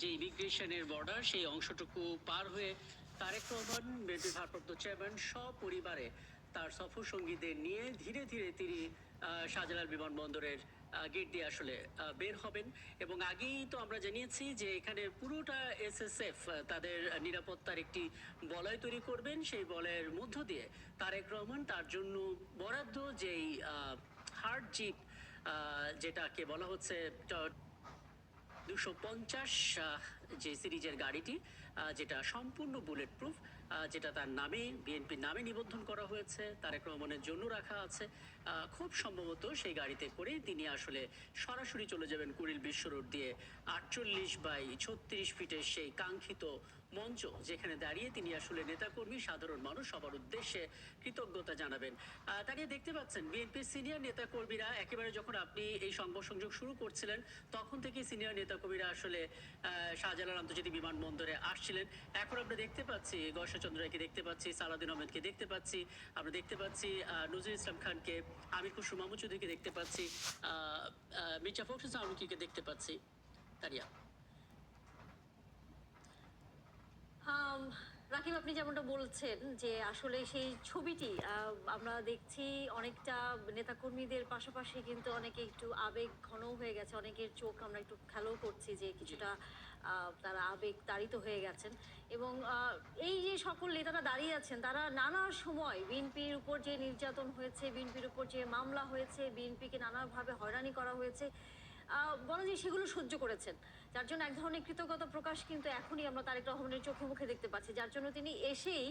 যে ইমিগ্রেশনের বর্ডার সেই অংশটুকু পার হয়ে তারেক রহমান বিএনপির ভারপ্রাপ্ত চেয়ারম্যান সপরিবারে তার সফর সঙ্গীদের নিয়ে ধীরে ধীরে তিনি শাহজালাল বিমানবন্দরের গেট দিয়ে আসলে বের হবেন। এবং আগেই তো আমরা জানিয়েছি যে এখানে পুরোটা এসএসএফ তাদের নিরাপত্তার একটি বলয় তৈরি করবেন। সেই বলয়ের মধ্য দিয়ে তারেক রহমান তার জন্য বরাদ্দ যেই হার্ড জিপ, যেটাকে বলা হচ্ছে 250 যে সিরিজের গাড়িটি, যেটা সম্পূর্ণ বুলেট প্রুফ, যেটা তার নামে বিএনপির নামে নিবন্ধন করা হয়েছে, তারেক রহমানের জন্য রাখা আছে। খুব সম্ভবত সেই গাড়িতে করে তিনি আসলে সরাসরি চলে যাবেন কুড়িল বিশ্ব রোড দিয়ে 48 বাই 36 ফিটের সেই কাঙ্ক্ষিত মঞ্চ, যেখানে দাঁড়িয়ে তিনি আসলে নেতাকর্মী সাধারণ মানুষ সবার উদ্দেশ্যে কৃতজ্ঞতা জানাবেন। দাঁড়িয়ে দেখতে পাচ্ছেন বিএনপির সিনিয়র নেতাকর্মীরা একেবারে যখন আপনি এই সংবাদ সংযোগ শুরু করছিলেন তখন থেকেই সিনিয়র নেতাকর্মীরা আসলে শাহজালাল আন্তর্জাতিক বিমানবন্দরে আসছিলেন। এখন আমরা দেখতে পাচ্ছি গর্ষচন্দ্র রায়কে দেখতে পাচ্ছি, সালাউদ্দিন আহমেদকে দেখতে পাচ্ছি, আমরা দেখতে পাচ্ছি নজরুল ইসলাম খানকে, আমির খুসরো মাহমুদ চৌধুরীকে দেখতে পাচ্ছি, মির্জা ফখরুল ইসলাম আলমগীরকে দেখতে পাচ্ছি। তারিয়া, আম, রাকিব, আপনি যেমনটা বলছেন যে আসলে সেই ছবিটি আমরা দেখছি অনেকটা নেতাকর্মীদের পাশাপাশি কিন্তু অনেকে একটু আবেগ ঘন হয়ে গেছে, অনেকের চোখ আমরা একটু খেয়ালও করছি যে কিছুটা তারা আবেগ তাড়িত হয়ে গেছেন। এবং এই যে সকল নেতারা দাঁড়িয়ে আছেন তারা নানা সময় বিএনপির উপর যে নির্যাতন হয়েছে, বিএনপির উপর যে মামলা হয়েছে, বিএনপিকে নানাভাবে হয়রানি করা হয়েছে, বলা যায় সেগুলো সহ্য করেছেন, যার জন্য এক ধরনের কৃতজ্ঞতা প্রকাশ কিন্তু এখনই আমরা তারেক রহমানের চোখে মুখে দেখতে পাচ্ছি, যার জন্য তিনি এসেই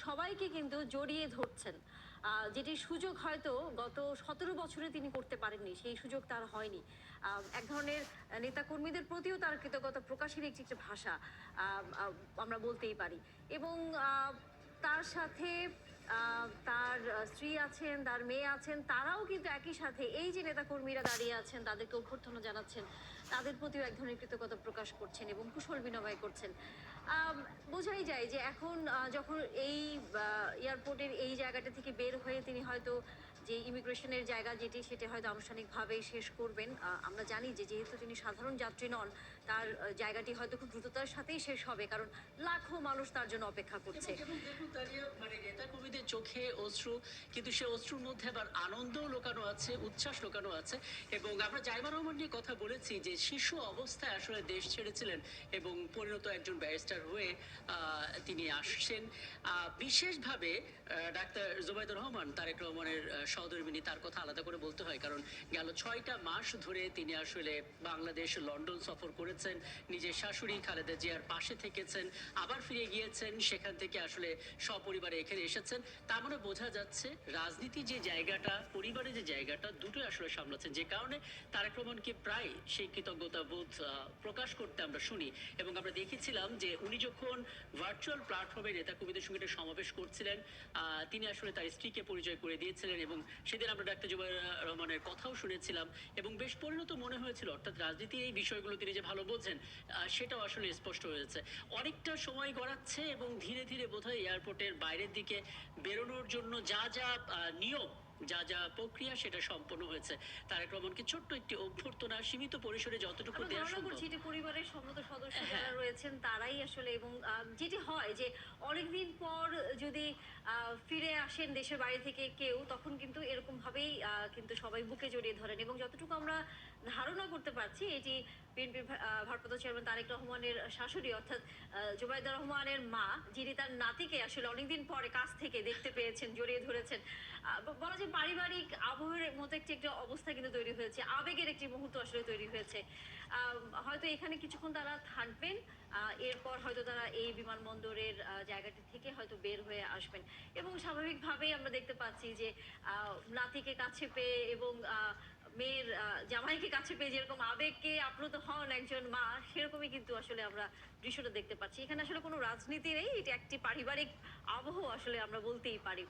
সবাইকে কিন্তু জড়িয়ে ধরছেন। যেটির সুযোগ হয়তো গত 17 বছরে তিনি করতে পারেননি, সেই সুযোগ তার হয়নি। এক ধরনের নেতাকর্মীদের প্রতিও তার কৃতজ্ঞতা প্রকাশের একটি একটা ভাষা আমরা বলতেই পারি। এবং তার সাথে তার স্ত্রী আছেন, তার মেয়ে আছেন, তারাও কিন্তু একই সাথে এই যে নেতাকর্মীরা দাঁড়িয়ে আছেন তাদেরকে অভ্যর্থনা জানাচ্ছেন, তাদের প্রতিও এক ধরনের কৃতজ্ঞতা প্রকাশ করছেন এবং কুশল বিনিময় করছেন। বোঝাই যায় যে এখন যখন এই এয়ারপোর্টের এই জায়গাটা থেকে বের হয়ে তিনি হয়তো যে ইমিগ্রেশনের জায়গা যেটি সেটা হয়তো আনুষ্ঠানিকভাবে শেষ করবেন। আমরা জানি যে যেহেতু তিনি সাধারণ যাত্রী নন, তার জায়গাটি হয়তো খুব দ্রুততার সাথেই শেষ হবে, কারণ লাখো মানুষ তার জন্য অপেক্ষা করছে। দেখুন তারিয়া, মানে নেতাকর্মীদের চোখে অশ্রু, কিন্তু সে অশ্রুর মধ্যে আবার আনন্দও লুকানো আছে, উচ্ছ্বাস লুকানো আছে। এবং আমরা জাইমা রহমান নিয়ে কথা বলেছি যে শিশু অবস্থায় আসলে দেশ ছেড়েছিলেন এবং পরিণত একজন ব্যারিস্টার হয়ে তিনি আসছেন। বিশেষভাবে ডাক্তার জুবাইদুর রহমান, তারেক রহমানের সহধর্মিনী, তার কথা আলাদা করে বলতে হয়, কারণ গেল 6টা মাস ধরে তিনি আসলে বাংলাদেশ, লন্ডন সফর করেছেন, নিজের শাশুড়ি খালেদা জিয়ার পাশে থেকেছেন, আবার ফিরে গিয়েছেন, সেখান থেকে আসলে সপরিবারে এখানে এসেছেন। তার মানে বোঝা যাচ্ছে রাজনীতি যে জায়গাটা, পরিবারের যে জায়গাটা, দুটোই আসলে সামলাচ্ছেন, যে কারণে তারেক রহমানকে প্রায় সেই কৃতজ্ঞতা বোধ প্রকাশ করতে আমরা শুনি। এবং আমরা দেখেছিলাম যে উনি যখন ভার্চুয়াল প্ল্যাটফর্মে নেতাকর্মীদের সঙ্গে একটা সমাবেশ করছিলেন, তিনি আসলে তার স্ত্রীকে পরিচয় করে দিয়েছিলেন এবং সেদিন আমরা ডাক্তার জুবাইর রহমানের কথাও শুনেছিলাম এবং বেশ পরিণত মনে হয়েছিল, অর্থাৎ রাজনীতি এই বিষয়গুলো তিনি যে ভালো বোঝেন সেটাও আসলে স্পষ্ট হয়েছে। অনেকটা সময় গড়াচ্ছে এবং ধীরে ধীরে বোধহয় এয়ারপোর্টের বাইরের দিকে বেরোনোর জন্য যা যা নিয়ম, যা যা প্রক্রিয়া, সেটা সম্পন্ন হয়েছে। তারেক রহমানকে ছোট্ট একটি অভ্যর্থনা সীমিত পরিসরে যতটুকু দেওয়া ধারণা সম্ভব। করছি যে পরিবারের সমস্ত সদস্য হ্যাঁ, যারা রয়েছেন তারাই আসলে, এবং যেটি হয় যে অনেকদিন পর যদি ফিরে আসেন দেশের বাইরে থেকে কেউ, তখন কিন্তু এরকম ভাবেই কিন্তু সবাই বুকে জড়িয়ে ধরেন। এবং যতটুকু আমরা ধারণা করতে পারছি, এটি বিএনপির ভারপ্রাপ্ত চেয়ারম্যান তারেক রহমানের শাশুড়ি অর্থাৎ জুবাইদা রহমানের মা, যিনি তার নাতিকে আসলে অনেকদিন পরে কাছ থেকে দেখতে পেয়েছেন, জড়িয়ে ধরেছেন। বলা যায় পারিবারিক আবহের মতো একটি একটা অবস্থা কিন্তু তৈরি হয়েছে, আবেগের একটি মুহূর্ত আসলে তৈরি হয়েছে। হয়তো এখানে কিছুক্ষণ তারা থাকবেন, এরপর হয়তো তারা এই বিমানবন্দরের জায়গাটি থেকে হয়তো বের হয়ে আসবেন। এবং স্বাভাবিকভাবেই আমরা দেখতে পাচ্ছি যে নাতিকে কাছে পেয়ে এবং মেয়ের জামাইকে কাছে পেয়ে যেরকম আবেগকে আপ্লুত হন একজন মা, সেরকমই কিন্তু আসলে আমরা দৃশ্যটা দেখতে পাচ্ছি। এখানে আসলে কোনো রাজনীতি নেই, এটা একটি পারিবারিক আবহ আসলে আমরা বলতেই পারি।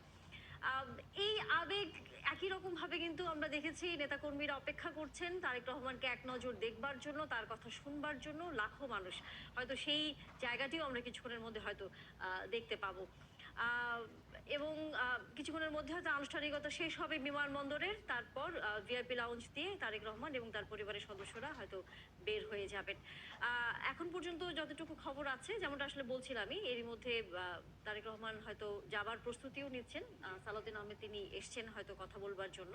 আম, এই আবেগ একই রকম ভাবে কিন্তু আমরা দেখেছি নেতাকর্মীরা অপেক্ষা করছেন তারেক রহমানকে এক নজর দেখবার জন্য, তার কথা শুনবার জন্য লাখো মানুষ। হয়তো সেই জায়গাটিও আমরা কিছুক্ষণের মধ্যে হয়তো দেখতে পাবো। আহ, এবং কিছুক্ষণের মধ্যে হয়তো আনুষ্ঠানিকতা শেষ হবে বিমানবন্দরের, তারপর ভিআইপি লাউঞ্জ দিয়ে তারেক রহমান এবং তার পরিবারের সদস্যরা হয়তো বের হয়ে যাবেন। এখন পর্যন্ত যতটুকু খবর আছে, যেমনটা আসলে বলছিলামই, এরই মধ্যে তারেক রহমান হয়তো যাবার প্রস্তুতিও নিচ্ছেন। সালাউদ্দিন আহমেদ তিনি এসছেন হয়তো কথা বলবার জন্য।